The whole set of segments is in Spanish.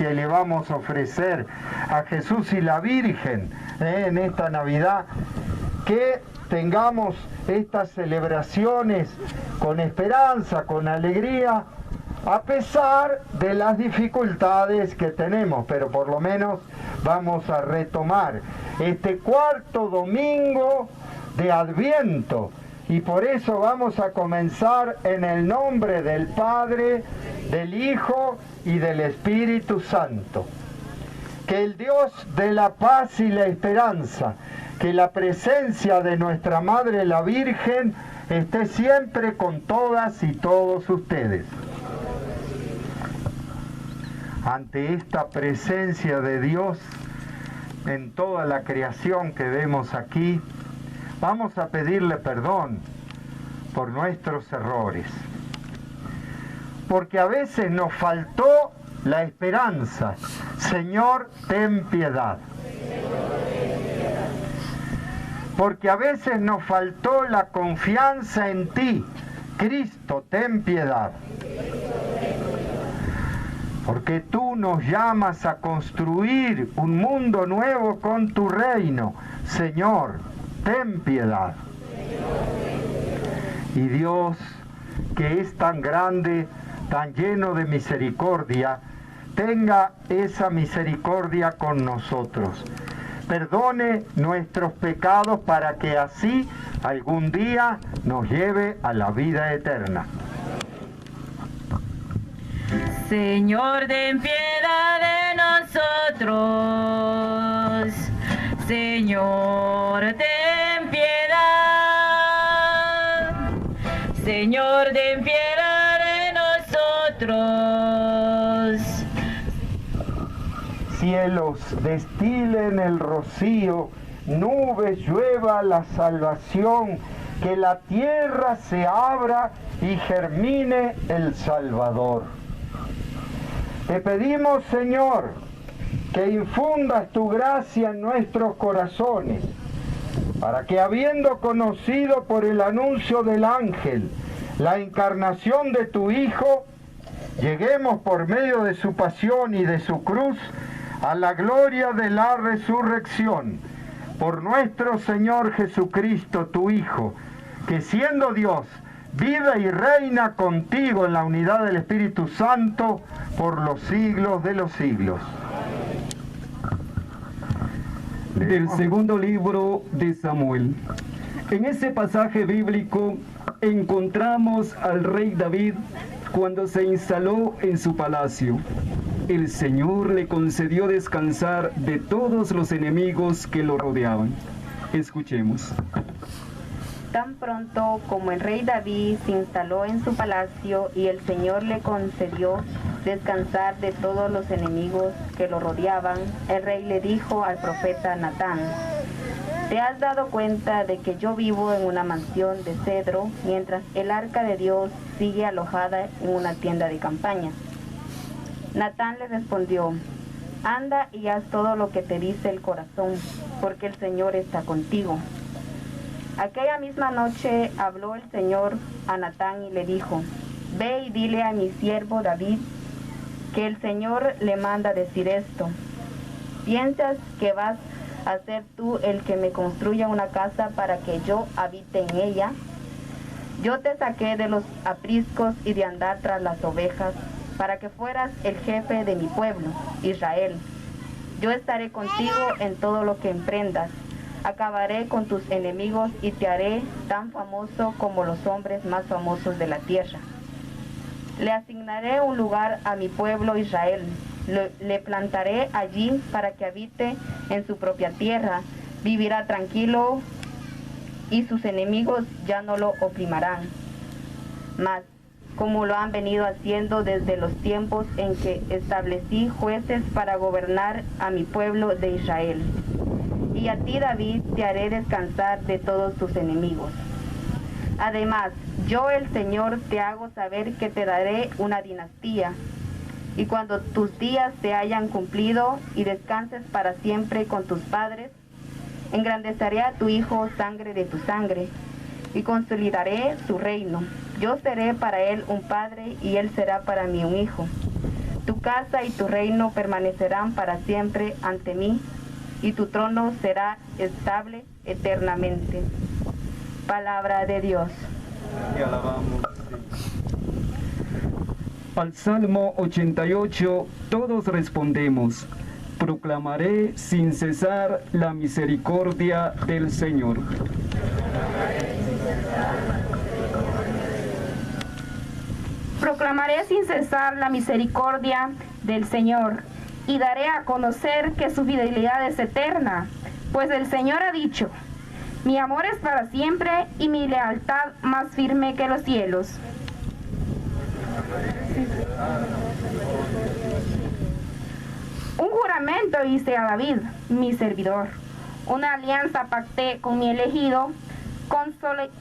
y le vamos a ofrecer a Jesús y la Virgen en esta Navidad, que tengamos estas celebraciones con esperanza, con alegría, a pesar de las dificultades que tenemos, pero por lo menos vamos a retomar este cuarto domingo de Adviento, y por eso vamos a comenzar en el nombre del Padre, del Hijo y del Espíritu Santo. Que el Dios de la paz y la esperanza, que la presencia de nuestra Madre la Virgen esté siempre con todas y todos ustedes. Ante esta presencia de Dios en toda la creación que vemos aquí, vamos a pedirle perdón por nuestros errores, porque a veces nos faltó la esperanza. Señor, ten piedad. Porque a veces nos faltó la confianza en ti. Cristo, ten piedad. Porque tú nos llamas a construir un mundo nuevo con tu reino. Señor, ten piedad. Y Dios, que es tan grande, tan lleno de misericordia, tenga esa misericordia con nosotros. Perdone nuestros pecados para que así algún día nos lleve a la vida eterna. Señor, ten piedad de nosotros. Señor, ten piedad. Señor, ten piedad de nosotros. Cielos, destilen el rocío, nubes, llueva la salvación, que la tierra se abra y germine el Salvador. Te pedimos, Señor, que infundas tu gracia en nuestros corazones, para que, habiendo conocido por el anuncio del ángel la encarnación de tu Hijo, lleguemos por medio de su pasión y de su cruz a la gloria de la resurrección, por nuestro Señor Jesucristo, tu Hijo, que siendo Dios, vive y reina contigo en la unidad del Espíritu Santo por los siglos de los siglos. Del segundo libro de Samuel. En ese pasaje bíblico encontramos al rey David cuando se instaló en su palacio. El Señor le concedió descansar de todos los enemigos que lo rodeaban. Escuchemos. Tan pronto como el rey David se instaló en su palacio y el Señor le concedió descansar de todos los enemigos que lo rodeaban, el rey le dijo al profeta Natán: ¿te has dado cuenta de que yo vivo en una mansión de cedro, mientras el arca de Dios sigue alojada en una tienda de campaña? Natán le respondió: anda y haz todo lo que te dice el corazón, porque el Señor está contigo. Aquella misma noche habló el Señor a Natán y le dijo: ve y dile a mi siervo David que el Señor le manda decir esto: ¿piensas que vas a ser tú el que me construya una casa para que yo habite en ella? Yo te saqué de los apriscos y de andar tras las ovejas, para que fueras el jefe de mi pueblo, Israel. Yo estaré contigo en todo lo que emprendas. Acabaré con tus enemigos y te haré tan famoso como los hombres más famosos de la tierra. Le asignaré un lugar a mi pueblo Israel. Le plantaré allí para que habite en su propia tierra. Vivirá tranquilo y sus enemigos ya no lo oprimirán. Mas, como lo han venido haciendo desde los tiempos en que establecí jueces para gobernar a mi pueblo de Israel. Y a ti, David, te haré descansar de todos tus enemigos. Además, yo el Señor te hago saber que te daré una dinastía, y cuando tus días se hayan cumplido y descanses para siempre con tus padres, engrandeceré a tu hijo sangre de tu sangre, y consolidaré su reino. Yo seré para él un padre, y él será para mí un hijo. Tu casa y tu reino permanecerán para siempre ante mí, y tu trono será estable eternamente. Palabra de Dios. Te alabamos. Al Salmo 88 todos respondemos: proclamaré sin cesar la misericordia del Señor. Proclamaré sin cesar la misericordia del Señor y daré a conocer que su fidelidad es eterna, pues el Señor ha dicho: mi amor es para siempre y mi lealtad más firme que los cielos. Un juramento hice a David, mi servidor. Una alianza pacté con mi elegido.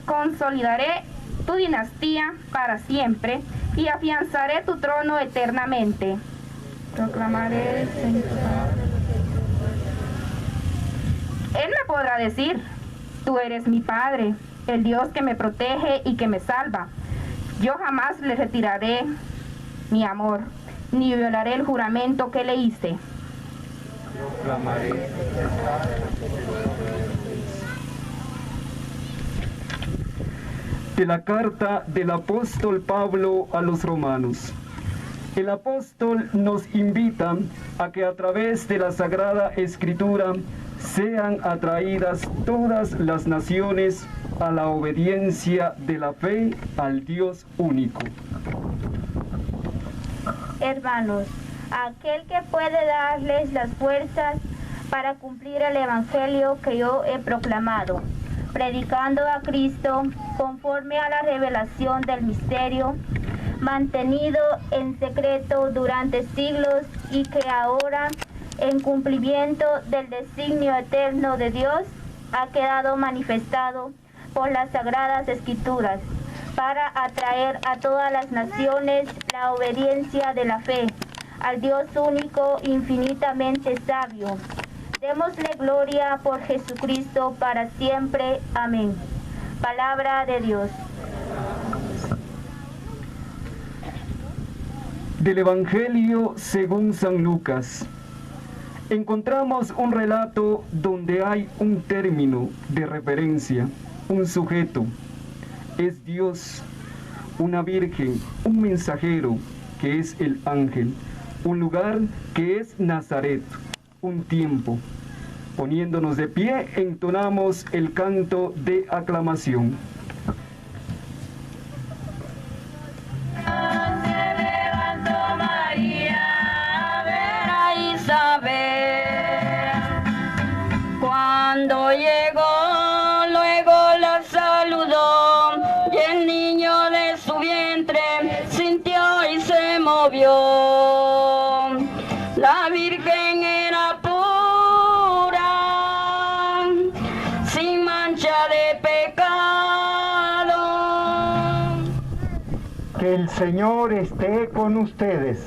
Consolidaré tu dinastía para siempre y afianzaré tu trono eternamente. Proclamaré. Él me podrá decir: tú eres mi Padre, el Dios que me protege y que me salva. Yo jamás le retiraré mi amor, ni violaré el juramento que le hice. Proclamaré. De la carta del apóstol Pablo a los romanos. El apóstol nos invita a que a través de la Sagrada Escritura sean atraídas todas las naciones a la obediencia de la fe al Dios único. Hermanos, aquel que puede darles las fuerzas para cumplir el evangelio que yo he proclamado, predicando a Cristo conforme a la revelación del misterio, mantenido en secreto durante siglos y que ahora, en cumplimiento del designio eterno de Dios, ha quedado manifestado por las Sagradas Escrituras, para atraer a todas las naciones la obediencia de la fe, al Dios único infinitamente sabio. Démosle gloria por Jesucristo para siempre. Amén. Palabra de Dios. Del Evangelio según San Lucas. Encontramos un relato donde hay un término de referencia, un sujeto. Es Dios, una virgen, un mensajero, que es el ángel, un lugar que es Nazaret, un tiempo. Poniéndonos de pie, entonamos el canto de aclamación. Cuando llegó, luego la saludó, y el niño de su vientre sintió y se movió. La Virgen era pura, sin mancha de pecado. Que el Señor esté con ustedes.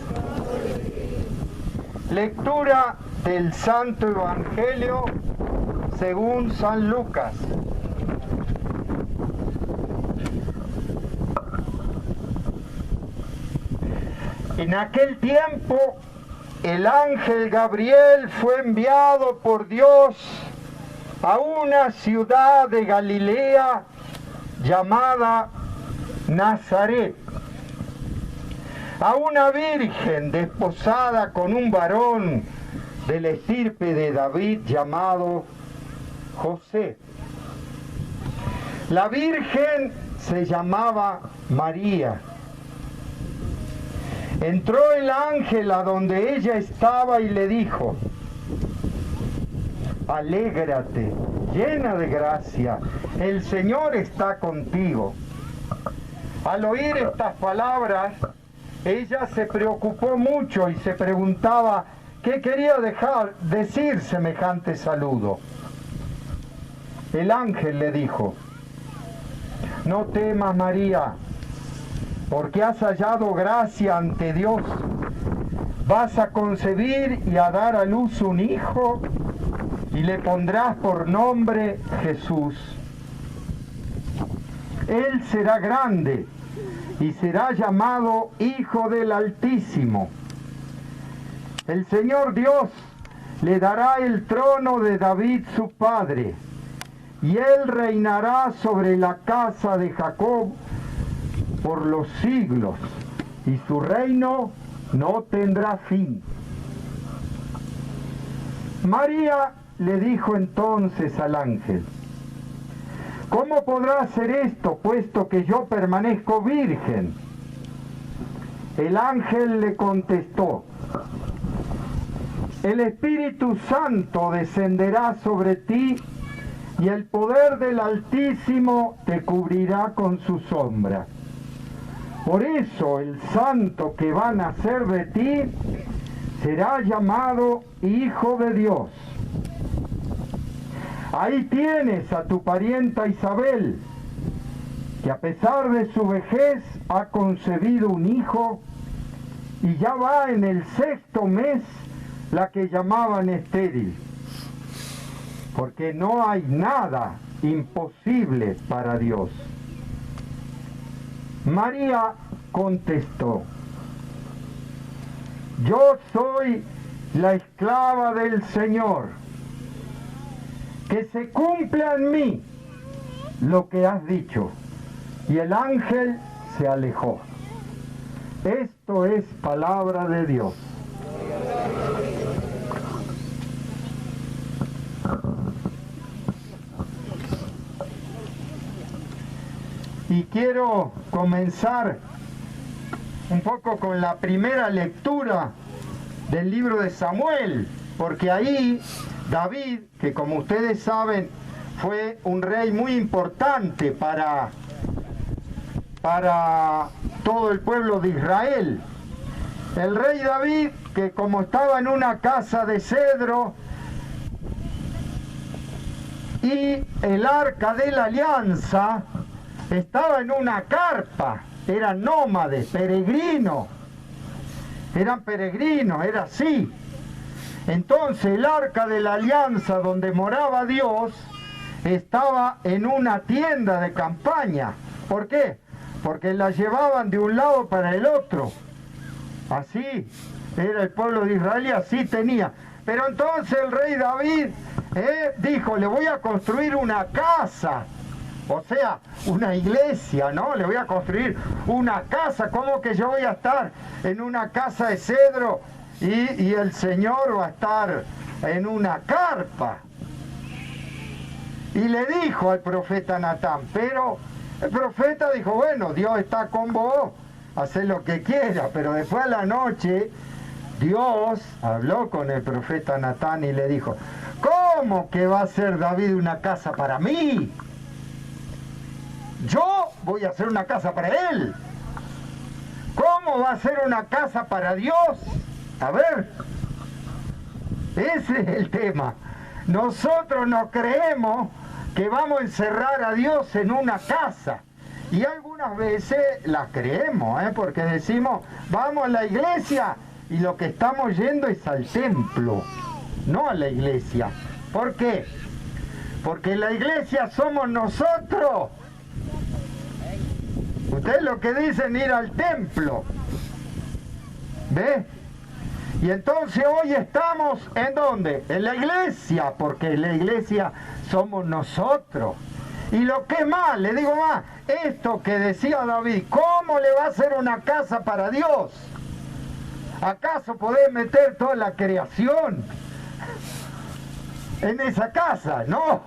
Lectura del Santo Evangelio según San Lucas. En aquel tiempo, el ángel Gabriel fue enviado por Dios a una ciudad de Galilea llamada Nazaret, a una virgen desposada con un varón de la estirpe de David llamado José. La virgen se llamaba María. Entró el ángel a donde ella estaba y le dijo: alégrate, llena de gracia, el Señor está contigo. Al oír estas palabras, ella se preocupó mucho y se preguntaba qué quería decir semejante saludo. El ángel le dijo: no temas, María, porque has hallado gracia ante Dios. Vas a concebir y a dar a luz un hijo, y le pondrás por nombre Jesús. Él será grande y será llamado Hijo del Altísimo. el Señor Dios le dará el trono de David su padre, y él reinará sobre la casa de Jacob por los siglos, y su reino no tendrá fin. María le dijo entonces al ángel: ¿cómo podrá ser esto, puesto que yo permanezco virgen? El ángel le contestó: el Espíritu Santo descenderá sobre ti, y el poder del Altísimo te cubrirá con su sombra. Por eso el santo que va a nacer de ti será llamado Hijo de Dios. Ahí tienes a tu parienta Isabel, que a pesar de su vejez ha concebido un hijo, y ya va en el 6º mes la que llamaban estéril, porque no hay nada imposible para Dios. María contestó: yo soy la esclava del Señor, que se cumpla en mí lo que has dicho. Y el ángel se alejó. Esto es palabra de Dios. Y quiero comenzar un poco con la primera lectura del libro de Samuel, porque ahí David, que como ustedes saben fue un rey muy importante para todo el pueblo de Israel. El rey David, que como estaba en una casa de cedro, y el arca de la alianza estaba en una carpa, eran nómades, peregrinos, era así. Entonces el arca de la alianza donde moraba Dios estaba en una tienda de campaña. ¿Por qué? Porque la llevaban de un lado para el otro. Así era el pueblo de Israel y así tenía. Pero entonces el rey David dijo: le voy a construir una casa, o sea, una iglesia, ¿no? Le voy a construir una casa. ¿Cómo que yo voy a estar en una casa de cedro y el Señor va a estar en una carpa? Y le dijo al profeta Natán, pero el profeta dijo: bueno, Dios está con vos, hacé lo que quiera. Pero después a la noche Dios habló con el profeta Natán y le dijo: ¿cómo que va a ser David una casa para mí? Yo voy a hacer una casa para él. ¿Cómo va a ser una casa para Dios? A ver, ese es el tema. Nosotros no creemos que vamos a encerrar a Dios en una casa. Y algunas veces la creemos, porque decimos: vamos a la iglesia, y lo que estamos yendo es al templo, no a la iglesia. ¿Por qué? Porque la iglesia somos nosotros. Ustedes lo que dicen ir al templo. ¿Ve? Y entonces hoy estamos ¿en dónde? En la iglesia, porque la iglesia somos nosotros. Y lo que más, le digo más, esto que decía David, ¿cómo le va a hacer una casa para Dios? ¿Acaso podés meter toda la creación en esa casa? No.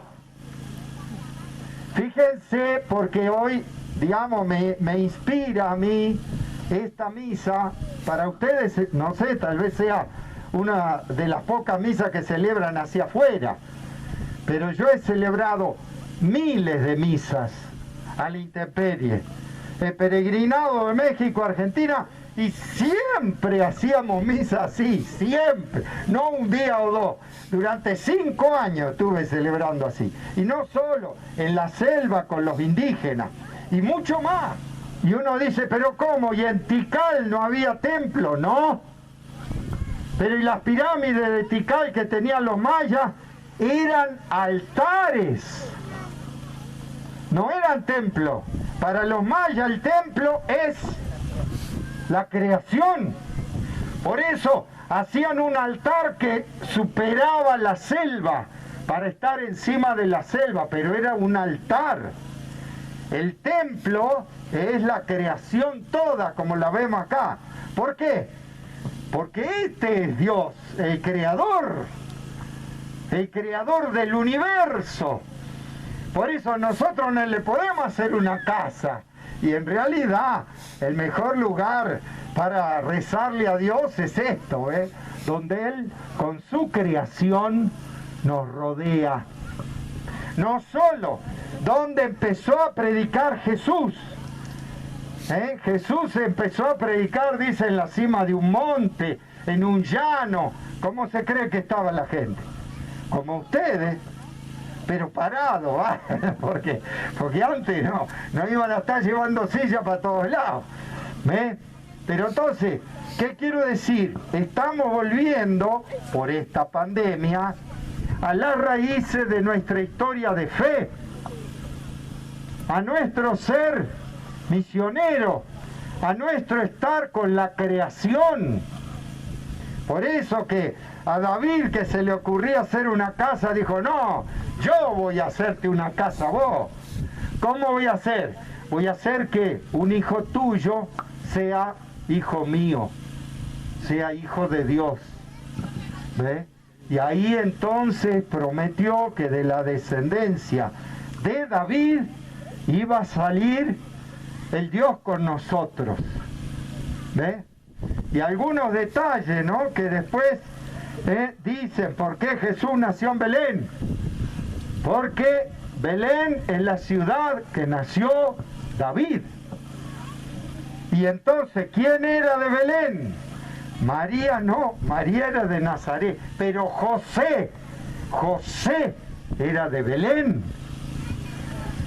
Fíjense, porque hoy, digamos, me inspira a mí esta misa. Para ustedes, no sé, tal vez sea una de las pocas misas que celebran hacia afuera, pero yo he celebrado miles de misas a la intemperie. He peregrinado de México a Argentina y siempre hacíamos misa así, siempre, no un día o dos. Durante 5 años estuve celebrando así. Y no solo, en la selva con los indígenas, y mucho más. Y uno dice: ¿pero cómo? ¿Y en Tikal no había templo? No. Pero ¿y las pirámides de Tikal que tenían los mayas? Eran altares, no eran templos. Para los mayas el templo es la creación. Por eso hacían un altar que superaba la selva, para estar encima de la selva, pero era un altar. El templo es la creación toda, como la vemos acá. ¿Por qué? Porque este es Dios, el creador del universo. Por eso nosotros no le podemos hacer una casa. Y en realidad el mejor lugar para rezarle a Dios es esto, donde Él con su creación nos rodea. No solo, donde empezó a predicar Jesús. Jesús empezó a predicar, dice, en la cima de un monte, en un llano. ¿Cómo se cree que estaba la gente? Como ustedes, pero parado, porque antes no iban a estar llevando sillas para todos lados. Pero entonces, ¿qué quiero decir? Estamos volviendo, por esta pandemia, a las raíces de nuestra historia de fe, a nuestro ser misionero, a nuestro estar con la creación. Por eso que a David, que se le ocurría hacer una casa, dijo, no, yo voy a hacerte una casa vos. ¿Cómo voy a hacer? Voy a hacer que un hijo tuyo sea hijo mío, sea hijo de Dios. ¿Ve? Y ahí entonces prometió que de la descendencia de David iba a salir el Dios con nosotros. ¿Ve? Y algunos detalles, ¿no? Que después dicen, ¿por qué Jesús nació en Belén? Porque Belén es la ciudad que nació David. Y entonces, ¿quién era de Belén? María no, María era de Nazaret, pero José era de Belén.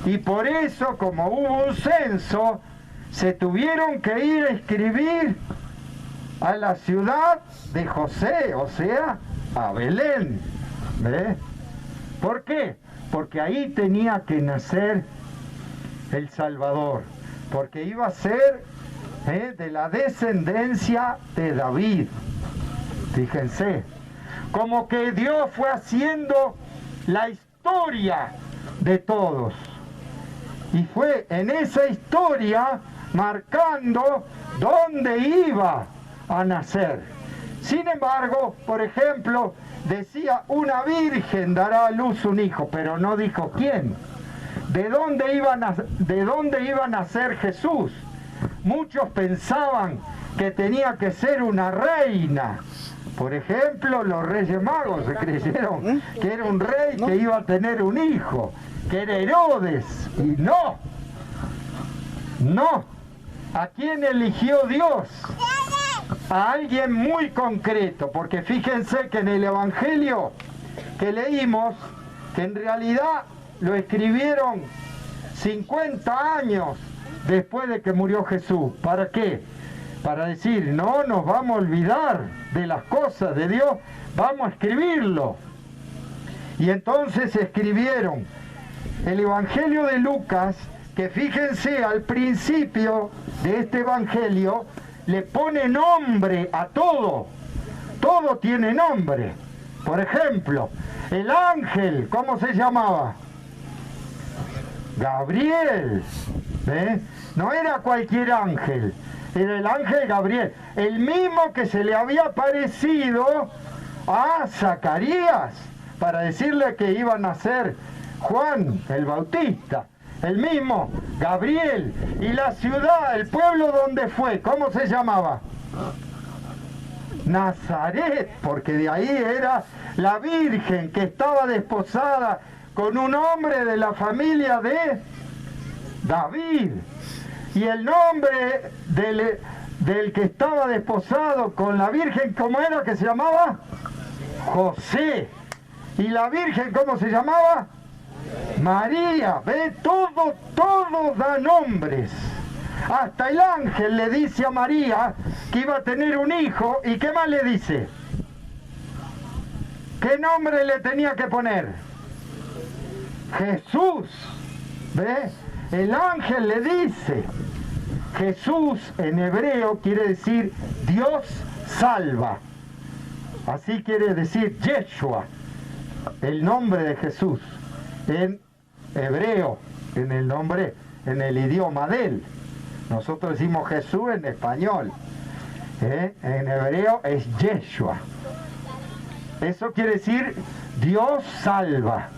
Y por eso, como hubo un censo, se tuvieron que ir a escribir a la ciudad de José, o sea, a Belén. ¿Ve? ¿Por qué? Porque ahí tenía que nacer el Salvador, porque iba a ser de la descendencia de David. Fíjense, como que Dios fue haciendo la historia de todos. Y fue en esa historia marcando dónde iba a nacer. Sin embargo, por ejemplo, decía, una virgen dará a luz un hijo, pero no dijo quién. ¿De dónde iba a nacer Jesús? Muchos pensaban que tenía que ser una reina. Por ejemplo, los Reyes Magos se creyeron que era un rey que iba a tener un hijo, que era Herodes. Y no. ¿A quién eligió Dios? A alguien muy concreto, porque fíjense que en el Evangelio que leímos, que en realidad lo escribieron 50 años después de que murió Jesús. ¿Para qué? Para decir, no nos vamos a olvidar de las cosas de Dios, vamos a escribirlo. Y entonces escribieron el Evangelio de Lucas, que fíjense, al principio de este Evangelio le pone nombre a todo. Todo tiene nombre. Por ejemplo, el ángel, ¿cómo se llamaba? Gabriel. ¿Ve? No era cualquier ángel, era el ángel Gabriel, el mismo que se le había aparecido a Zacarías para decirle que iba a nacer Juan el Bautista. El mismo Gabriel. Y la ciudad, el pueblo donde fue, ¿cómo se llamaba? Nazaret, porque de ahí era la Virgen que estaba desposada con un hombre de la familia de David. Y el nombre del que estaba desposado con la Virgen, ¿cómo era que se llamaba? José. ¿Y la Virgen cómo se llamaba? María. ¿Ve? Todo da nombres. Hasta el ángel le dice a María que iba a tener un hijo. ¿Y qué más le dice? ¿Qué nombre le tenía que poner? Jesús. ¿Ve? El ángel le dice. Jesús en hebreo quiere decir Dios salva. Así quiere decir Yeshua, el nombre de Jesús, en hebreo, en el idioma de él. Nosotros decimos Jesús en español. En hebreo es Yeshua. Eso quiere decir Dios salva.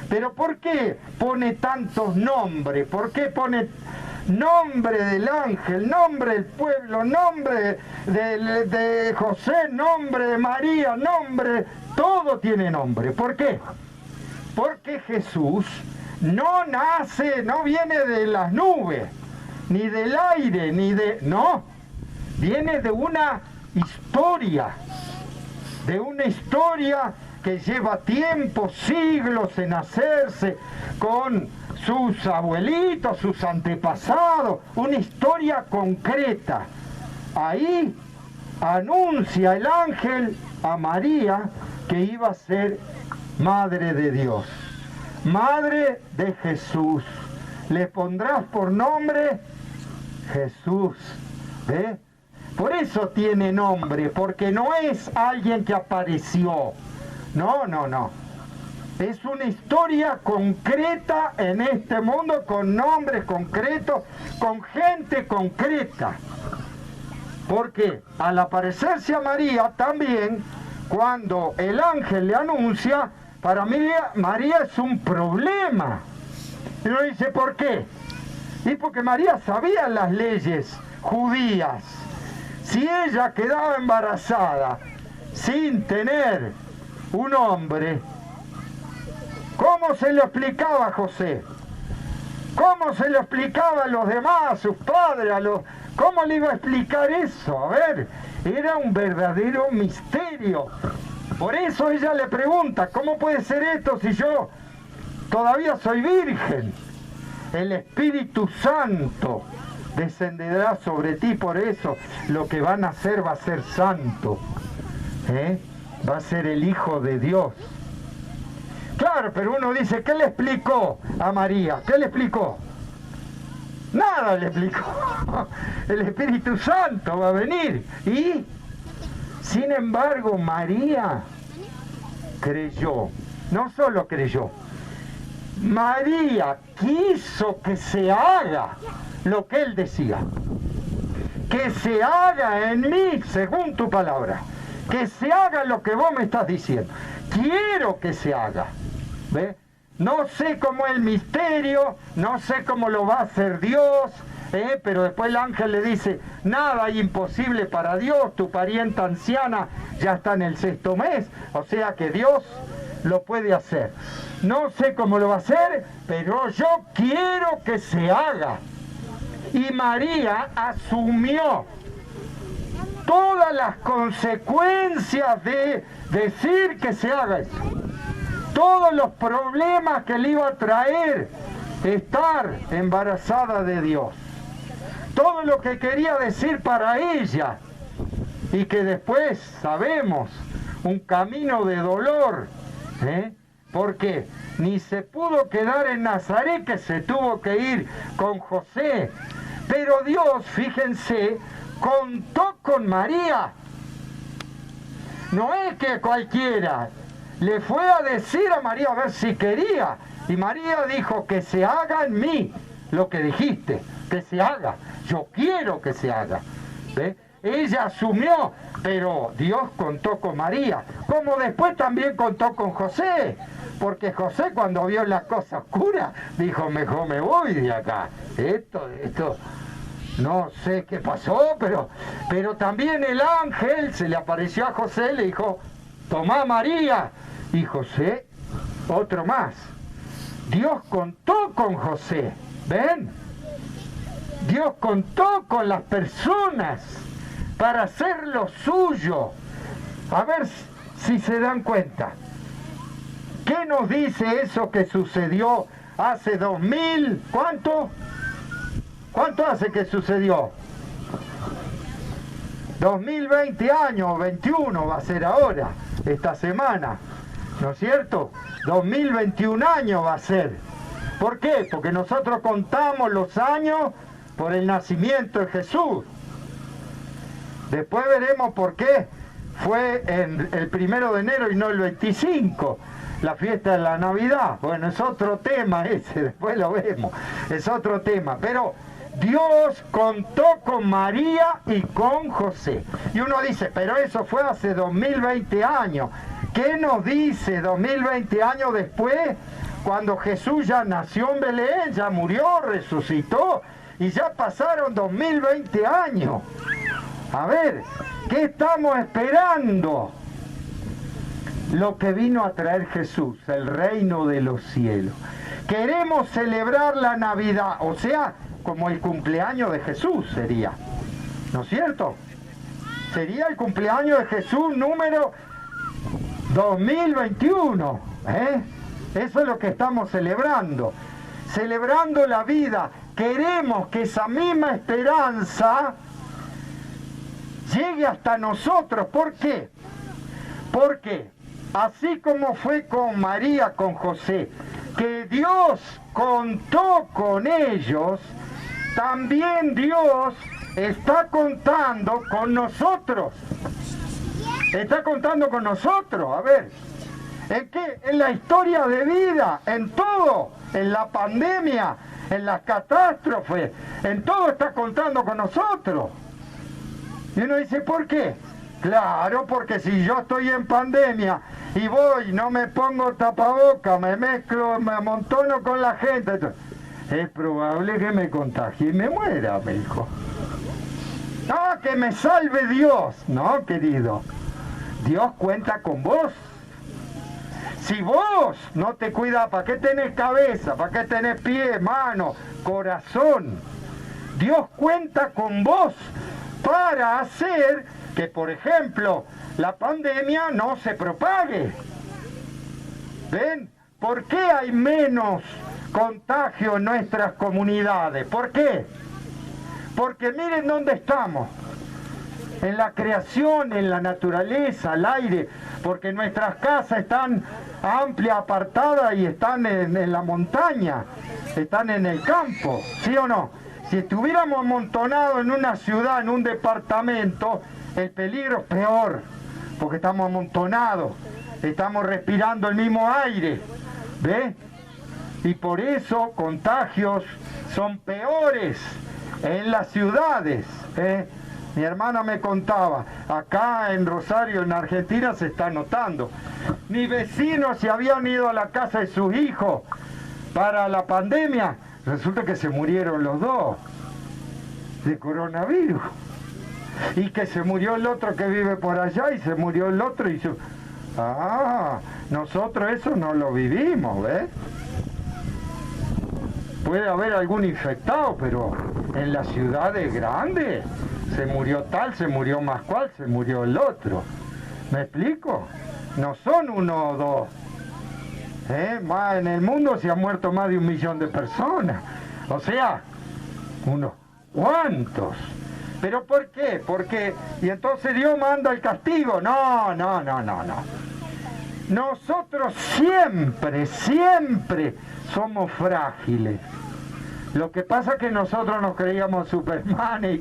Pero ¿por qué pone tantos nombres? ¿Por qué pone nombre del ángel, nombre del pueblo, nombre de José, nombre de María, nombre? Todo tiene nombre. ¿Por qué? Porque Jesús no nace, no viene de las nubes, ni del aire, no. Viene de una historia que lleva tiempo, siglos en hacerse, con sus abuelitos, sus antepasados, una historia concreta. Ahí anuncia el ángel a María que iba a ser madre de Dios, madre de Jesús. Le pondrás por nombre Jesús. ¿Ve? Por eso tiene nombre, porque no es alguien que apareció. No. Es una historia concreta en este mundo, con nombres concretos, con gente concreta. Porque al aparecerse a María también, cuando el ángel le anuncia, para mí María es un problema. Y uno dice, ¿por qué? Y porque María sabía las leyes judías. Si ella quedaba embarazada sin tener un hombre, ¿cómo se lo explicaba a José? ¿Cómo se lo explicaba a los demás, a sus padres? ¿Cómo le iba a explicar eso? A ver, era un verdadero misterio. Por eso ella le pregunta, ¿cómo puede ser esto si yo todavía soy virgen? El Espíritu Santo descenderá sobre ti, por eso lo que van a hacer va a ser santo. Va a ser el Hijo de Dios. Claro, pero uno dice, ¿qué le explicó a María? ¿Qué le explicó? Nada le explicó. El Espíritu Santo va a venir. Y, sin embargo, María creyó. No solo creyó. María quiso que se haga lo que él decía. Que se haga en mí según tu palabra. Que se haga lo que vos me estás diciendo. Quiero que se haga. ¿Ve? No sé cómo es el misterio, no sé cómo lo va a hacer Dios, pero después el ángel le dice, nada hay imposible para Dios, tu parienta anciana ya está en el 6º mes, o sea que Dios lo puede hacer. No sé cómo lo va a hacer, pero yo quiero que se haga. Y María asumió todas las consecuencias de decir que se haga eso. Todos los problemas que le iba a traer estar embarazada de Dios. Todo lo que quería decir para ella. Y que después sabemos, un camino de dolor. Porque ni se pudo quedar en Nazaret, que se tuvo que ir con José. Pero Dios, fíjense, contó con María. No es que cualquiera. Le fue a decir a María a ver si quería. Y María dijo, que se haga en mí lo que dijiste, que se haga. Yo quiero que se haga. ¿Ve? Ella asumió, pero Dios contó con María. Como después también contó con José. Porque José, cuando vio la cosa oscura, dijo, mejor me voy de acá. Esto, no sé qué pasó, pero también el ángel se le apareció a José, le dijo, tomá María. Y José, otro más. Dios contó con José. ¿Ven? Dios contó con las personas para hacer lo suyo. A ver si se dan cuenta. ¿Qué nos dice eso que sucedió hace 2000? ¿Cuánto? ¿Cuánto hace que sucedió? 2020 años, 21 va a ser ahora, esta semana. ¿No es cierto? 2021 años va a ser. ¿Por qué? Porque nosotros contamos los años por el nacimiento de Jesús. Después veremos por qué fue en el 1 de enero y no el 25, la fiesta de la Navidad. Bueno, es otro tema ese, después lo vemos, es otro tema. Pero Dios contó con María y con José. Y uno dice, pero eso fue hace 2020 años. ¿Qué nos dice 2020 años después? Cuando Jesús ya nació en Belén, ya murió, resucitó, y ya pasaron 2020 años. A ver, ¿qué estamos esperando? Lo que vino a traer Jesús, el reino de los cielos. Queremos celebrar la Navidad, o sea, como el cumpleaños de Jesús sería, ¿no es cierto? Sería el cumpleaños de Jesús número 2021, ¿eh? Eso es lo que estamos celebrando, celebrando la vida. Queremos que esa misma esperanza llegue hasta nosotros. ¿Por qué? Porque así como fue con María, con José, que Dios contó con ellos, también Dios está contando con nosotros. Está contando con nosotros. A ver, ¿en qué? En la historia de vida, en todo, en la pandemia, en las catástrofes, en todo está contando con nosotros. Y uno dice, ¿por qué? Claro, porque si yo estoy en pandemia y voy, no me pongo tapaboca, me mezclo, me amontono con la gente, es probable que me contagie y me muera, me dijo. Ah, que me salve Dios. No, querido, Dios cuenta con vos. Si vos no te cuidas, ¿para qué tenés cabeza? ¿Para qué tenés pie, mano, corazón? Dios cuenta con vos para hacer que, por ejemplo, la pandemia no se propague. ¿Ven? ¿Por qué hay menos contagio en nuestras comunidades? ¿Por qué? Porque miren dónde estamos. En la creación, en la naturaleza, al aire, porque nuestras casas están amplias, apartadas y están en la montaña, están en el campo, ¿sí o no? Si estuviéramos amontonados en una ciudad, en un departamento, el peligro es peor, porque estamos amontonados, estamos respirando el mismo aire, ¿ves? Y por eso contagios son peores en las ciudades, ¿eh? Mi hermana me contaba, acá en Rosario, en Argentina, se está notando. Mis vecinos se habían ido a la casa de sus hijos para la pandemia. Resulta que se murieron los dos de coronavirus. Y que se murió el otro que vive por allá y se murió el otro y se... Ah, nosotros eso no lo vivimos, ¿ves? Puede haber algún infectado, pero en las ciudades grandes se murió tal, se murió más cual, se murió el otro. ¿Me explico? No son uno o dos. Más en el mundo se han muerto más de 1 millón de personas. O sea, unos cuantos. ¿Pero por qué? Porque, y entonces Dios manda el castigo. No. Nosotros siempre somos frágiles. Lo que pasa es que nosotros nos creíamos Superman y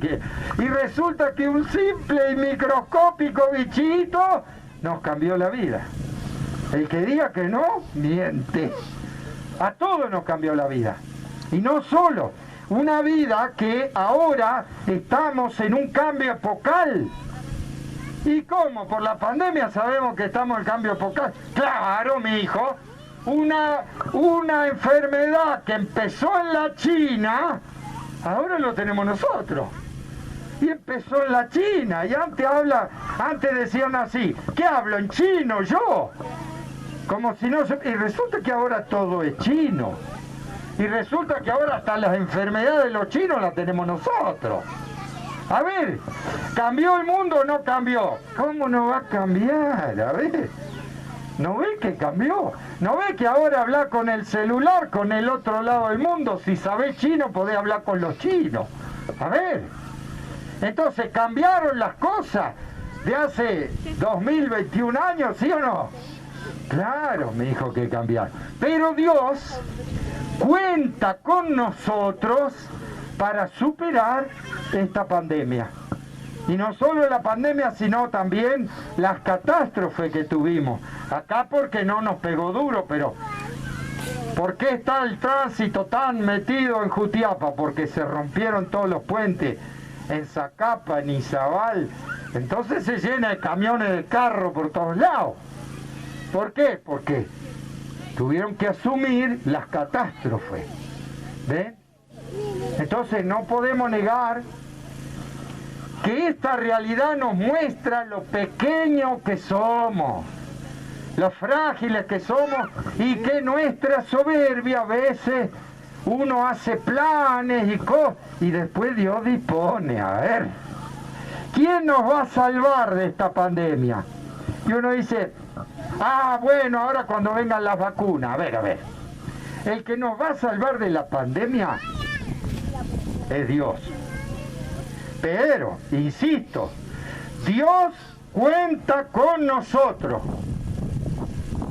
resulta que un simple y microscópico bichito nos cambió la vida. El que diga que no, miente. A todos nos cambió la vida. Y no solo, una vida que ahora estamos en un cambio epocal. ¿Y cómo? Por la pandemia sabemos que estamos en cambio epocal. Claro, mi hijo. Una enfermedad que empezó en la China, ahora lo tenemos nosotros. Y empezó en la China, y antes decían así, ¿qué hablo en chino yo? Como si no se... Y resulta que ahora todo es chino. Y resulta que ahora hasta las enfermedades de los chinos las tenemos nosotros. A ver, ¿cambió el mundo o no cambió? ¿Cómo no va a cambiar? A ver... ¿No ve que cambió? ¿No ve que ahora hablar con el celular, con el otro lado del mundo? Si sabés chino, podés hablar con los chinos. A ver. Entonces, ¿cambiaron las cosas de hace 2021 años, sí o no? Claro, me dijo que cambiaron. Pero Dios cuenta con nosotros para superar esta pandemia. Y no solo la pandemia, sino también las catástrofes que tuvimos. Acá porque no nos pegó duro, pero ¿por qué está el tránsito tan metido en Jutiapa? Porque se rompieron todos los puentes en Zacapa, en Izabal. Entonces se llena de camiones de carro por todos lados. ¿Por qué? Porque tuvieron que asumir las catástrofes. ¿Ven? Entonces no podemos negar que esta realidad nos muestra lo pequeños que somos, lo frágiles que somos, y que nuestra soberbia a veces uno hace planes y cosas y después Dios dispone. A ver, ¿quién nos va a salvar de esta pandemia? Y uno dice, bueno, ahora cuando vengan las vacunas. A ver, el que nos va a salvar de la pandemia es Dios. Pero, insisto, Dios cuenta con nosotros.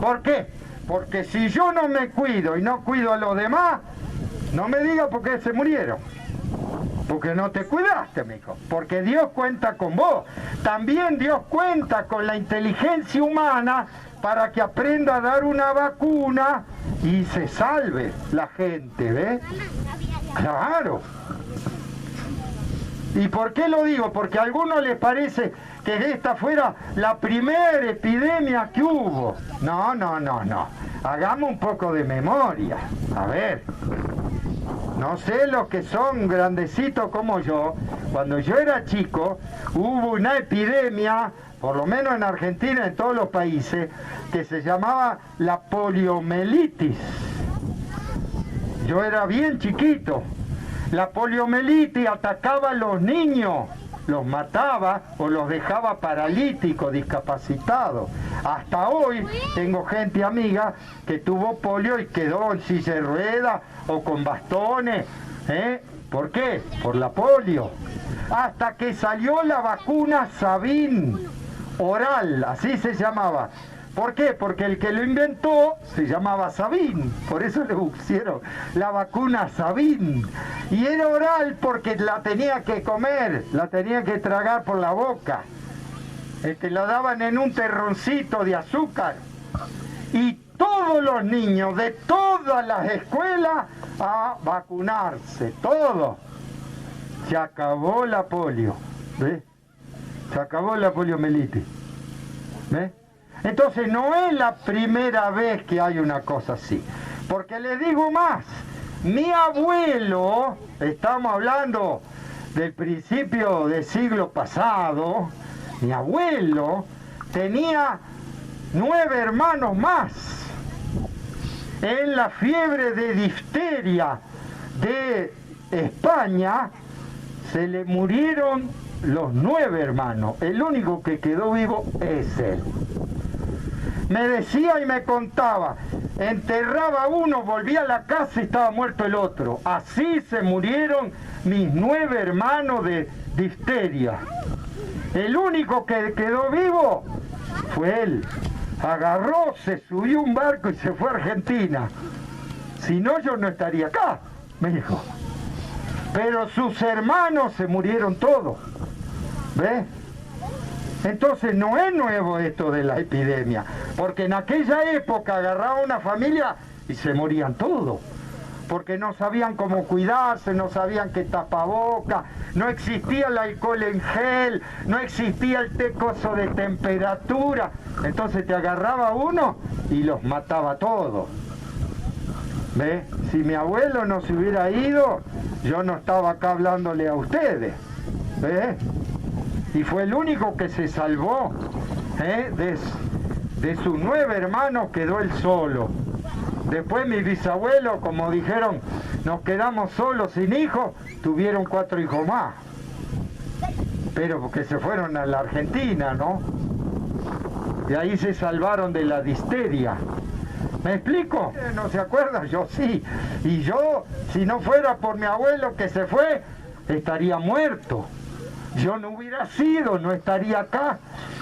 ¿Por qué? Porque si yo no me cuido y no cuido a los demás, no me diga por qué se murieron. Porque no te cuidaste, mijo. Porque Dios cuenta con vos. También Dios cuenta con la inteligencia humana para que aprenda a dar una vacuna y se salve la gente, ¿ves? Claro. ¿Y por qué lo digo? Porque a algunos les parece que esta fuera la primera epidemia que hubo. No. Hagamos un poco de memoria. A ver. No sé los que son grandecitos como yo. Cuando yo era chico, hubo una epidemia, por lo menos en Argentina, en todos los países, que se llamaba la poliomielitis. Yo era bien chiquito. La poliomielitis atacaba a los niños, los mataba o los dejaba paralíticos, discapacitados. Hasta hoy tengo gente amiga que tuvo polio y quedó en silla de ruedas o con bastones. ¿Por qué? Por la polio. Hasta que salió la vacuna Sabin oral, así se llamaba. ¿Por qué? Porque el que lo inventó se llamaba Sabin, por eso le pusieron la vacuna Sabin. Y era oral porque la tenía que comer, la tenía que tragar por la boca. La daban en un terroncito de azúcar. Y todos los niños de todas las escuelas a vacunarse, todos. Se acabó la polio, ¿ves? Se acabó la poliomielitis, ¿ves? Entonces no es la primera vez que hay una cosa así. Porque les digo más, mi abuelo, estamos hablando del principio del siglo pasado, mi abuelo tenía 9 hermanos más. En la fiebre de difteria de España se le murieron los 9 hermanos. El único que quedó vivo es él. Me decía y me contaba, enterraba uno, volvía a la casa y estaba muerto el otro. Así se murieron mis 9 hermanos de difteria. El único que quedó vivo fue él. Agarró, se subió a un barco y se fue a Argentina. Si no, yo no estaría acá, me dijo. Pero sus hermanos se murieron todos. ¿Ves? Entonces no es nuevo esto de la epidemia, porque en aquella época agarraba una familia y se morían todos, porque no sabían cómo cuidarse, no sabían qué tapaboca, no existía el alcohol en gel, no existía el tecoso de temperatura, entonces te agarraba uno y los mataba todos. ¿Ves? Si mi abuelo no se hubiera ido, yo no estaba acá hablándole a ustedes. ¿Ves? Y fue el único que se salvó. De sus 9 hermanos quedó él solo. Después mis bisabuelos, como dijeron, nos quedamos solos sin hijos, tuvieron 4 hijos más. Pero porque se fueron a la Argentina, ¿no? Y ahí se salvaron de la difteria. ¿Me explico? ¿No se acuerdan? Yo sí. Y yo, si no fuera por mi abuelo que se fue, estaría muerto. Yo no hubiera sido, no estaría acá.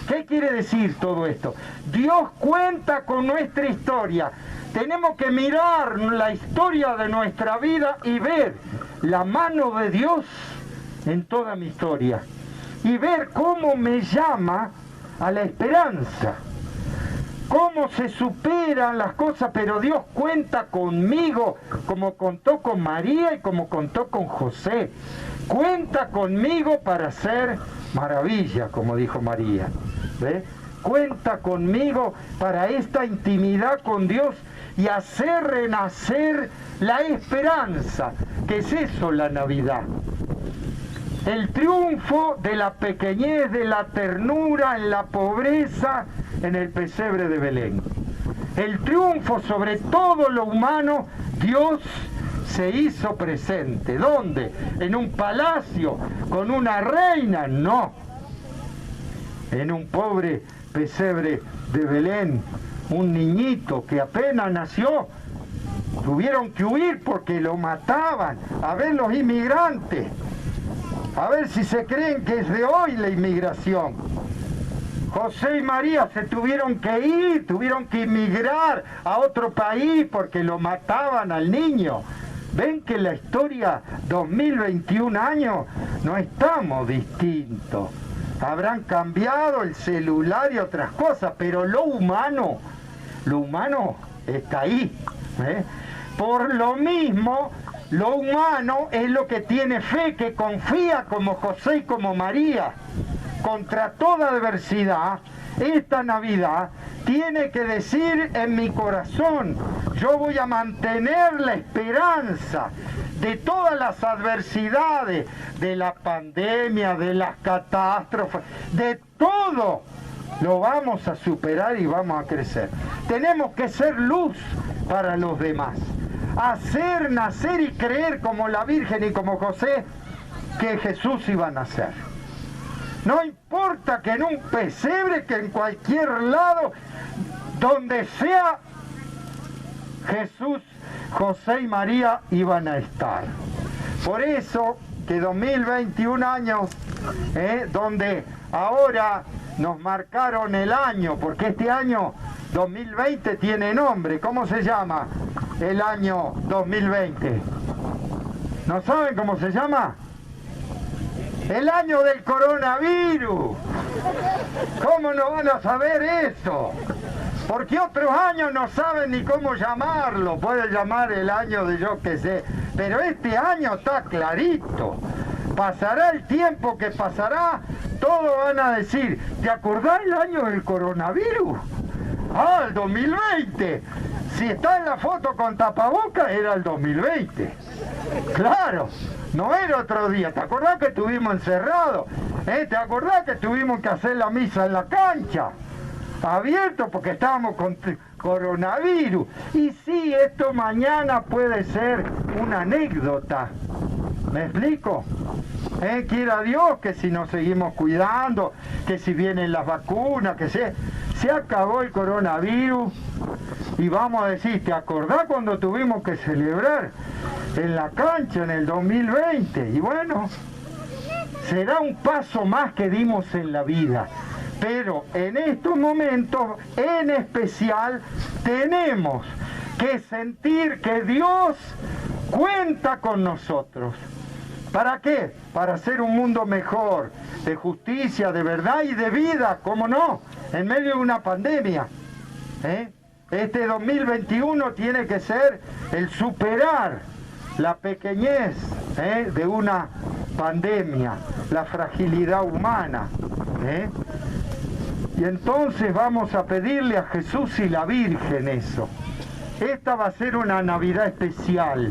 ¿Qué quiere decir todo esto? Dios cuenta con nuestra historia. Tenemos que mirar la historia de nuestra vida y ver la mano de Dios en toda mi historia. y ver cómo me llama a la esperanza, cómo se superan las cosas, pero Dios cuenta conmigo, como contó con María y como contó con José. Cuenta conmigo para hacer maravilla, como dijo María. ¿Ve? Cuenta conmigo para esta intimidad con Dios y hacer renacer la esperanza, que es eso la Navidad. El triunfo de la pequeñez, de la ternura en la pobreza en el pesebre de Belén. El triunfo sobre todo lo humano, Dios se hizo presente. ¿Dónde? ¿En un palacio con una reina? No. En un pobre pesebre de Belén, un niñito que apenas nació, tuvieron que huir porque lo mataban. A ver los inmigrantes, a ver si se creen que es de hoy la inmigración. José y María se tuvieron que ir, tuvieron que emigrar a otro país porque lo mataban al niño. Ven que la historia 2021 años no estamos distintos. Habrán cambiado el celular y otras cosas, pero lo humano está ahí. Por lo mismo, lo humano es lo que tiene fe, que confía como José y como María. Contra toda adversidad, esta Navidad tiene que decir en mi corazón, yo voy a mantener la esperanza de todas las adversidades, de la pandemia, de las catástrofes, de todo, lo vamos a superar y vamos a crecer. Tenemos que ser luz para los demás, hacer nacer y creer como la Virgen y como José que Jesús iba a nacer. No importa que en un pesebre, que en cualquier lado, donde sea, Jesús, José y María iban a estar. Por eso que 2021 años, donde ahora nos marcaron el año, porque este año 2020 tiene nombre. ¿Cómo se llama el año 2020? ¿No saben cómo se llama? El año del coronavirus. ¿Cómo no van a saber eso? Porque otros años no saben ni cómo llamarlo. Pueden llamar el año de yo qué sé. Pero este año está clarito. Pasará el tiempo que pasará, todos van a decir, ¿te acordás el año del coronavirus? Ah, el 2020. Si está en la foto con tapabocas, era el 2020. Claro, no era otro día. ¿Te acordás que estuvimos encerrados? ¿Te acordás que tuvimos que hacer la misa en la cancha? Abierto porque estábamos con coronavirus. Y sí, esto mañana puede ser una anécdota. ¿Me explico? Quiera Dios que si nos seguimos cuidando, que si vienen las vacunas, que se acabó el coronavirus y vamos a decir, ¿te acordás cuando tuvimos que celebrar en la cancha en el 2020? Y bueno, será un paso más que dimos en la vida. Pero en estos momentos, en especial, tenemos que sentir que Dios cuenta con nosotros. ¿Para qué? Para hacer un mundo mejor, de justicia, de verdad y de vida, ¿cómo no? En medio de una pandemia. Este 2021 tiene que ser el superar la pequeñez de una pandemia, la fragilidad humana. Y entonces vamos a pedirle a Jesús y la Virgen eso. Esta va a ser una Navidad especial.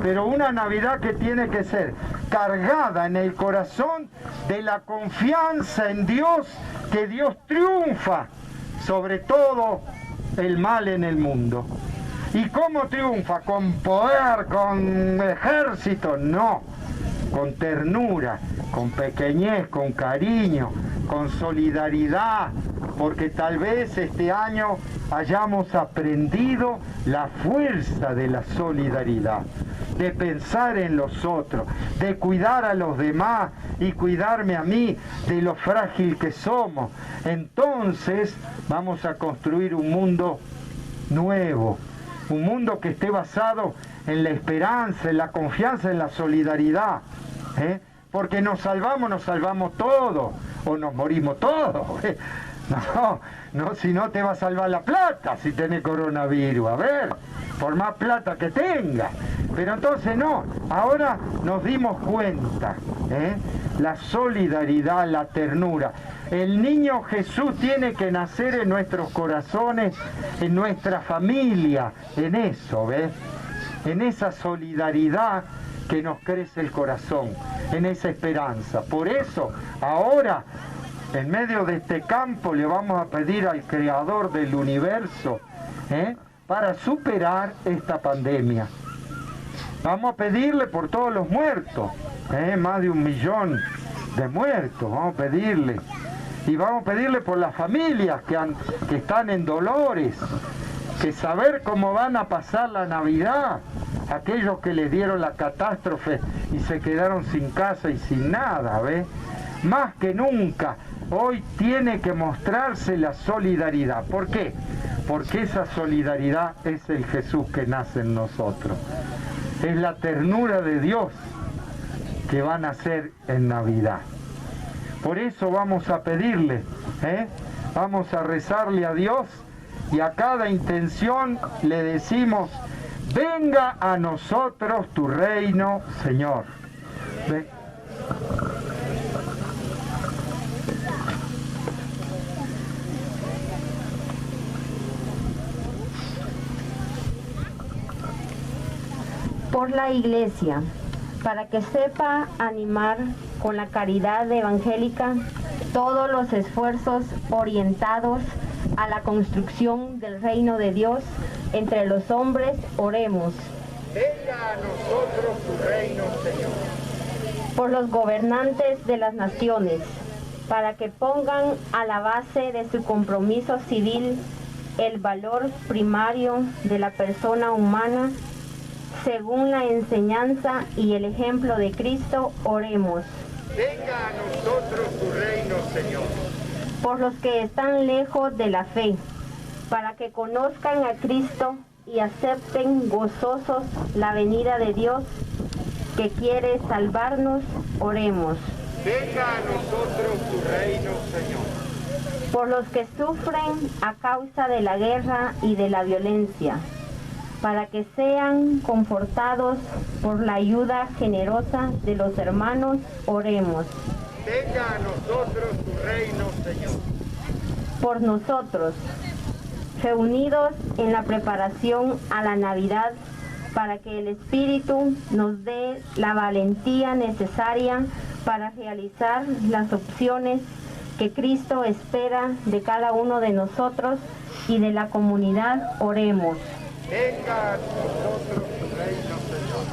Pero una Navidad que tiene que ser cargada en el corazón de la confianza en Dios, que Dios triunfa sobre todo el mal en el mundo. ¿Y cómo triunfa? ¿Con poder, con ejército? No, con ternura, con pequeñez, con cariño, con solidaridad, porque tal vez este año hayamos aprendido la fuerza de la solidaridad, de pensar en los otros, de cuidar a los demás y cuidarme a mí de lo frágil que somos. Entonces vamos a construir un mundo nuevo, un mundo que esté basado en la esperanza, en la confianza, en la solidaridad. porque nos salvamos todos, o nos morimos todos. No, si no te va a salvar la plata si tenés coronavirus, a ver, por más plata que tengas. Pero entonces no, ahora nos dimos cuenta, la solidaridad, la ternura. El niño Jesús tiene que nacer en nuestros corazones, en nuestra familia, en eso, ¿ves? En esa solidaridad que nos crece el corazón, en esa esperanza. Por eso, ahora, en medio de este campo, le vamos a pedir al Creador del universo, para superar esta pandemia. Vamos a pedirle por todos los muertos, más de 1 millón de muertos, vamos a pedirle. Y vamos a pedirle por las familias que están en dolores, que saber cómo van a pasar la Navidad, aquellos que les dieron la catástrofe y se quedaron sin casa y sin nada, ¿ves? Más que nunca, hoy tiene que mostrarse la solidaridad. ¿Por qué? Porque esa solidaridad es el Jesús que nace en nosotros. Es la ternura de Dios que va a nacer en Navidad. Por eso vamos a pedirle, vamos a rezarle a Dios y a cada intención le decimos: venga a nosotros tu reino, Señor. ¿Ve? Por la Iglesia, para que sepa animar con la caridad evangélica todos los esfuerzos orientados a la construcción del reino de Dios entre los hombres, oremos. Venga a nosotros tu reino, Señor. Por los gobernantes de las naciones, para que pongan a la base de su compromiso civil el valor primario de la persona humana, según la enseñanza y el ejemplo de Cristo, oremos. Venga a nosotros tu reino, Señor. Por los que están lejos de la fe, para que conozcan a Cristo y acepten gozosos la venida de Dios, que quiere salvarnos, oremos. Venga a nosotros tu reino, Señor. Por los que sufren a causa de la guerra y de la violencia, para que sean confortados por la ayuda generosa de los hermanos, oremos. Venga a nosotros tu reino, Señor. Por nosotros, reunidos en la preparación a la Navidad, para que el Espíritu nos dé la valentía necesaria para realizar las opciones que Cristo espera de cada uno de nosotros y de la comunidad, oremos. Venga a nosotros tu reino, Señor.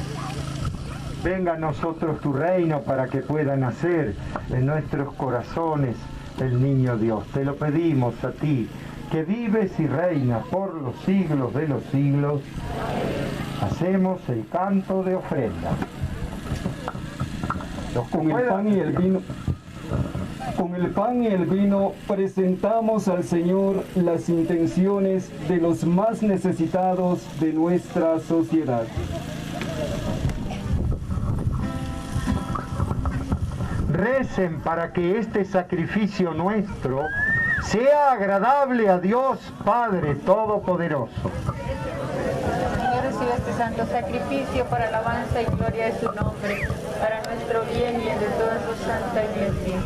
Venga a nosotros tu reino para que pueda nacer en nuestros corazones el niño Dios. Te lo pedimos a ti, que vives y reinas por los siglos de los siglos. Hacemos el canto de ofrenda. Con el pan y el vino. Con el pan y el vino presentamos al Señor las intenciones de los más necesitados de nuestra sociedad. Recen para que este sacrificio nuestro sea agradable a Dios Padre Todopoderoso. Señor, recibe este santo sacrificio para alabanza y gloria de su nombre, para nuestro bien y el de toda su santa iglesia.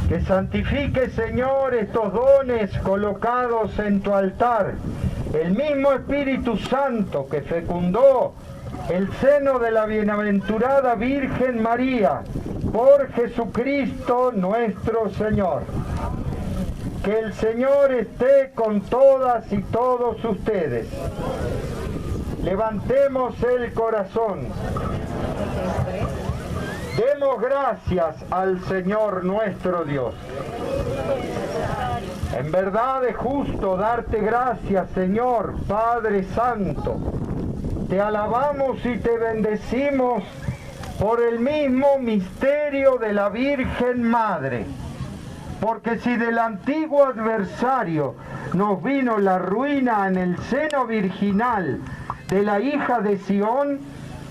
Que santifique, Señor, estos dones colocados en tu altar, el mismo Espíritu Santo que fecundó el seno de la bienaventurada Virgen María, por Jesucristo nuestro Señor. Que el Señor esté con todas y todos ustedes. Levantemos el corazón. Demos gracias al Señor nuestro Dios. En verdad es justo darte gracias, Señor, Padre Santo. Te alabamos y te bendecimos por el mismo misterio de la Virgen Madre. Porque si del antiguo adversario nos vino la ruina en el seno virginal de la hija de Sión,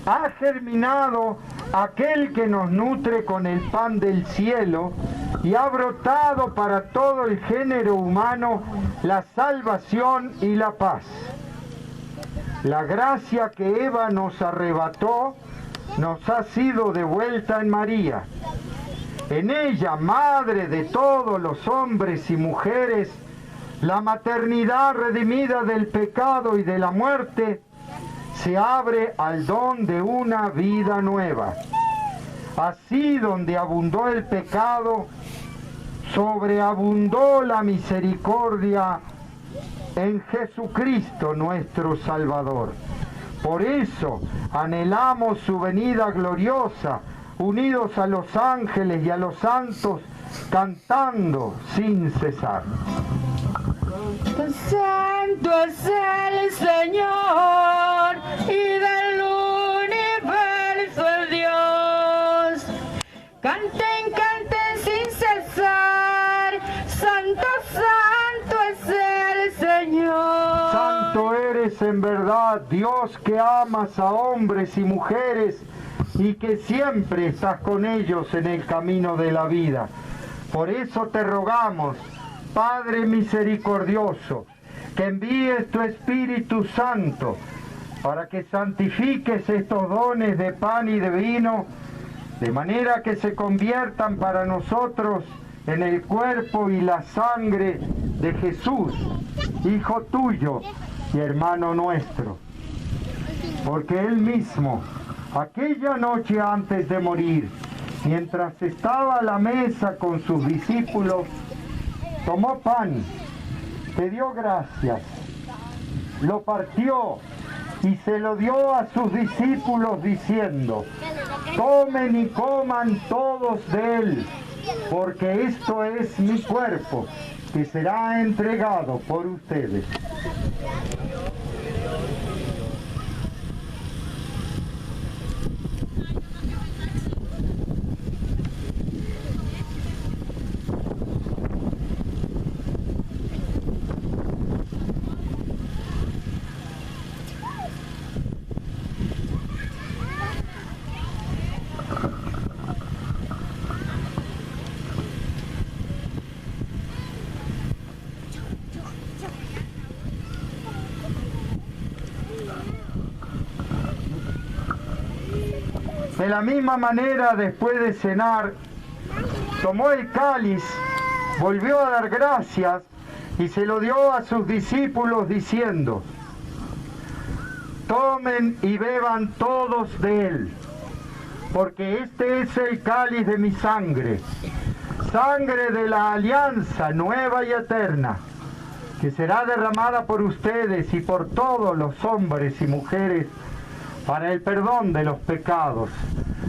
ha germinado aquel que nos nutre con el pan del cielo y ha brotado para todo el género humano la salvación y la paz. La gracia que Eva nos arrebató nos ha sido devuelta en María. En ella, madre de todos los hombres y mujeres, la maternidad redimida del pecado y de la muerte se abre al don de una vida nueva. Así, donde abundó el pecado, sobreabundó la misericordia en Jesucristo nuestro Salvador. Por eso anhelamos su venida gloriosa, unidos a los ángeles y a los santos, cantando sin cesar. Santo es el Señor y del universo el Dios. Canten, canten sin cesar. Santo, santo es el Señor. Santo eres en verdad, Dios, que amas a hombres y mujeres y que siempre estás con ellos en el camino de la vida. Por eso te rogamos, Padre misericordioso, que envíes tu Espíritu Santo para que santifiques estos dones de pan y de vino, de manera que se conviertan para nosotros en el cuerpo y la sangre de Jesús, Hijo tuyo y hermano nuestro. Porque Él mismo, aquella noche antes de morir, mientras estaba a la mesa con sus discípulos, tomó pan, te dio gracias, lo partió y se lo dio a sus discípulos diciendo: tomen y coman todos de él, porque esto es mi cuerpo, que será entregado por ustedes. De la misma manera, después de cenar, tomó el cáliz, volvió a dar gracias y se lo dio a sus discípulos diciendo: tomen y beban todos de él, porque este es el cáliz de mi sangre, sangre de la alianza nueva y eterna, que será derramada por ustedes y por todos los hombres y mujeres para el perdón de los pecados.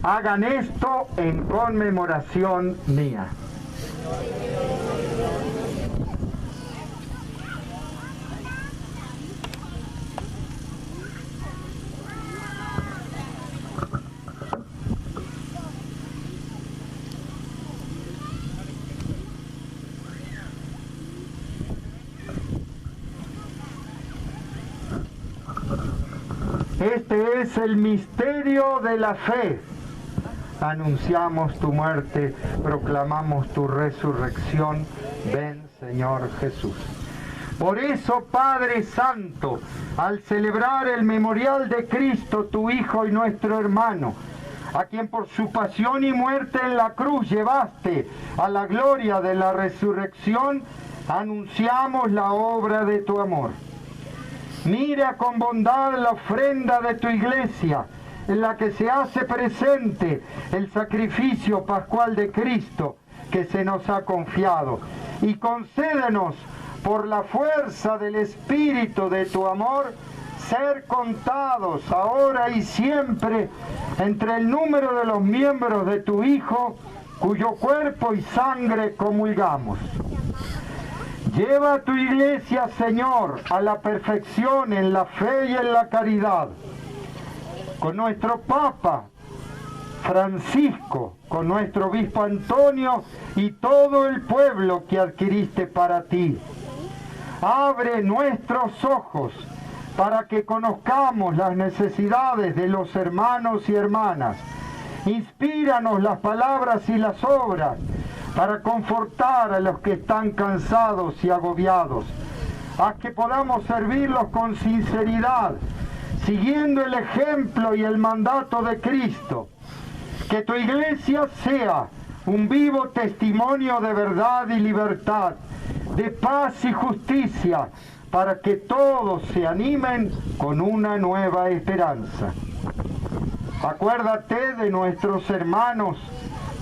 Hagan esto en conmemoración mía. Este es el misterio de la fe. Anunciamos tu muerte, proclamamos tu resurrección. Ven, Señor Jesús. Por eso, Padre Santo, al celebrar el memorial de Cristo, tu Hijo y nuestro hermano, a quien por su pasión y muerte en la cruz llevaste a la gloria de la resurrección, anunciamos la obra de tu amor. Mira con bondad la ofrenda de tu iglesia, en la que se hace presente el sacrificio pascual de Cristo que se nos ha confiado, y concédenos, por la fuerza del Espíritu de tu amor, ser contados ahora y siempre entre el número de los miembros de tu Hijo, cuyo cuerpo y sangre comulgamos. Lleva a tu iglesia, Señor, a la perfección en la fe y en la caridad, con nuestro Papa Francisco, con nuestro Obispo Antonio y todo el pueblo que adquiriste para ti. Abre nuestros ojos para que conozcamos las necesidades de los hermanos y hermanas Inspíranos las palabras y las obras para confortar a los que están cansados y agobiados. Haz que podamos servirlos con sinceridad, siguiendo el ejemplo y el mandato de Cristo. Que tu iglesia sea un vivo testimonio de verdad y libertad, de paz y justicia, para que todos se animen con una nueva esperanza. Acuérdate de nuestros hermanos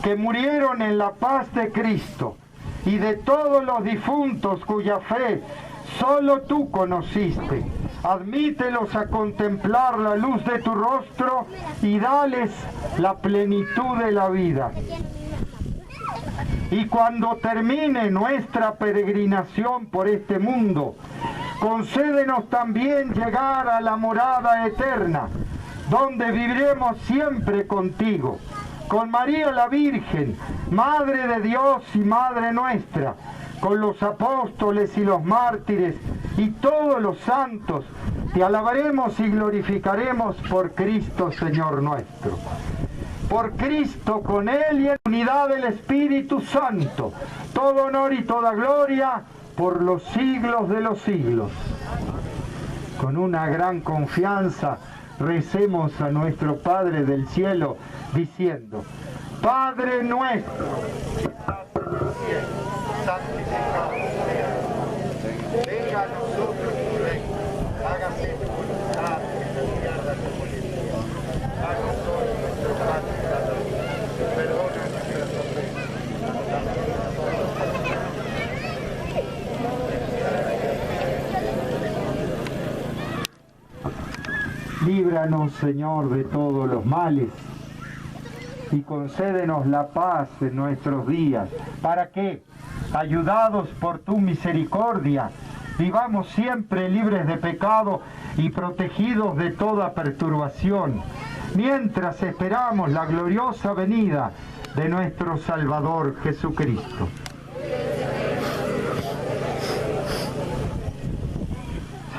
que murieron en la paz de Cristo y de todos los difuntos cuya fe solo tú conociste. Admítelos a contemplar la luz de tu rostro y dales la plenitud de la vida. Y cuando termine nuestra peregrinación por este mundo, concédenos también llegar a la morada eterna, donde viviremos siempre contigo, con María la Virgen, Madre de Dios y Madre nuestra, con los apóstoles y los mártires y todos los santos. Te alabaremos y glorificaremos por Cristo, Señor nuestro. Por Cristo, con Él y en unidad del Espíritu Santo, todo honor y toda gloria por los siglos de los siglos. Con una gran confianza recemos a nuestro Padre del cielo diciendo: Padre nuestro, que estás en los cielos, santificado sea. Venga a nosotros tu reino, hágase tu voluntad en la tierra como en el cielo. Danos hoy nuestro pan de cada día, perdona nuestras ofensas, como también nosotros perdonamos. Líbranos, Señor, de todos los males y concédenos la paz en nuestros días, para que, ayudados por tu misericordia, vivamos siempre libres de pecado y protegidos de toda perturbación, mientras esperamos la gloriosa venida de nuestro Salvador Jesucristo.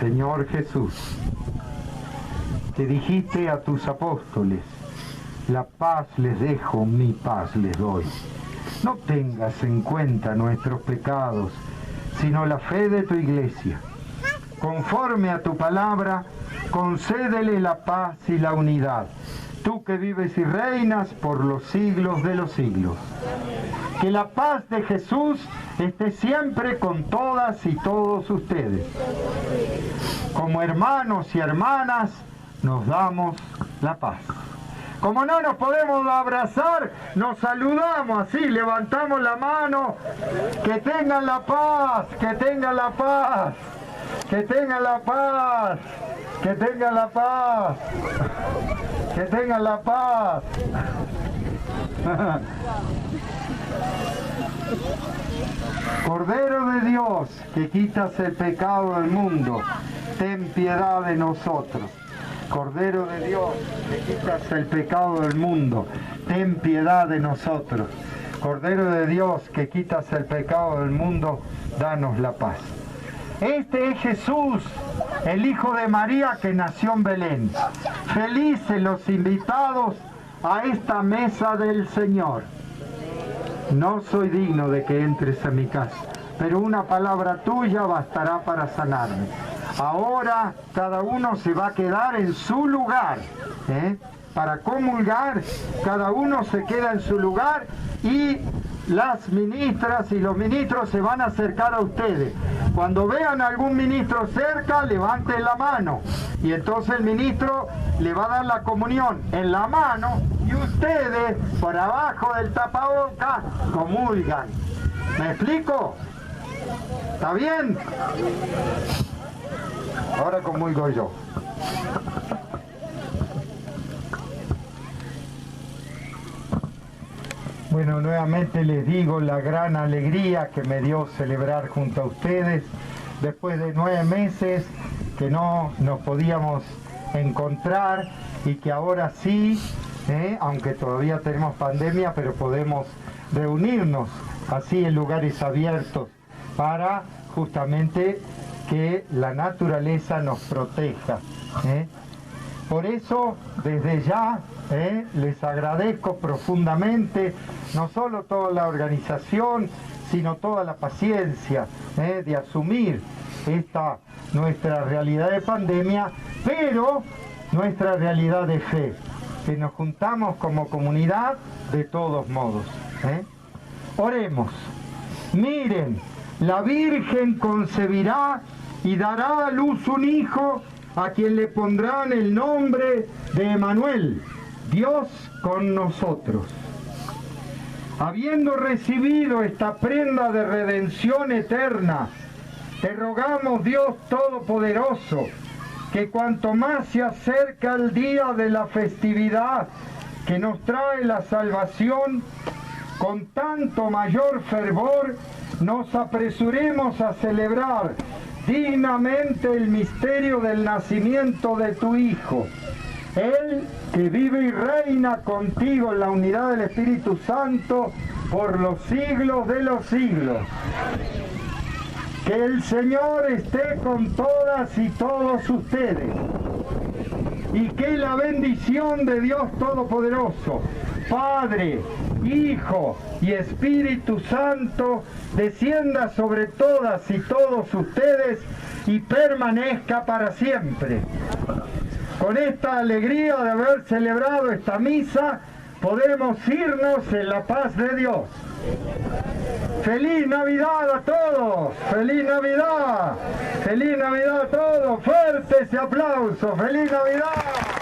Señor Jesús, que dijiste a tus apóstoles: la paz les dejo, mi paz les doy. No tengas en cuenta nuestros pecados, sino la fe de tu iglesia. Conforme a tu palabra, concédele la paz y la unidad, tú que vives y reinas por los siglos de los siglos. Que la paz de Jesús esté siempre con todas y todos ustedes. Como hermanos y hermanas, nos damos la paz. Como no nos podemos abrazar, nos saludamos así, levantamos la mano. Que tengan la paz, que tengan la paz, que tengan la paz, que tengan la paz, que tengan la paz. Cordero de Dios, que quitas el pecado del mundo, ten piedad de nosotros. Cordero de Dios, que quitas el pecado del mundo, ten piedad de nosotros. Cordero de Dios, que quitas el pecado del mundo, danos la paz. Este es Jesús, el Hijo de María, que nació en Belén. Felices los invitados a esta mesa del Señor. No soy digno de que entres a mi casa, pero una palabra tuya bastará para sanarme. Ahora cada uno se va a quedar en su lugar, para comulgar. Cada uno se queda en su lugar y las ministras y los ministros se van a acercar a ustedes. Cuando vean a algún ministro cerca, levanten la mano y entonces el ministro le va a dar la comunión en la mano y ustedes por abajo del tapabocas comulgan. ¿Me explico? ¿Está bien? Ahora comulgo yo. Bueno, nuevamente les digo la gran alegría que me dio celebrar junto a ustedes después de 9 meses que no nos podíamos encontrar y que ahora sí, aunque todavía tenemos pandemia, pero podemos reunirnos así en lugares abiertos para justamente que la naturaleza nos proteja. Por eso, desde ya, Les agradezco profundamente, no solo toda la organización, sino toda la paciencia de asumir esta nuestra realidad de pandemia, pero nuestra realidad de fe, que nos juntamos como comunidad de todos modos. Oremos. Miren, la Virgen concebirá y dará a luz un hijo, a quien le pondrán el nombre de Emmanuel, Dios con nosotros. Habiendo recibido esta prenda de redención eterna, te rogamos, Dios Todopoderoso, que cuanto más se acerca el día de la festividad que nos trae la salvación, con tanto mayor fervor nos apresuremos a celebrar dignamente el misterio del nacimiento de tu Hijo. Él que vive y reina contigo en la unidad del Espíritu Santo por los siglos de los siglos. Que el Señor esté con todas y todos ustedes. Y que la bendición de Dios Todopoderoso, Padre, Hijo y Espíritu Santo, descienda sobre todas y todos ustedes y permanezca para siempre. Con esta alegría de haber celebrado esta misa, podemos irnos en la paz de Dios. ¡Feliz Navidad a todos! ¡Feliz Navidad! ¡Feliz Navidad a todos! ¡Fuerte ese aplauso! ¡Feliz Navidad!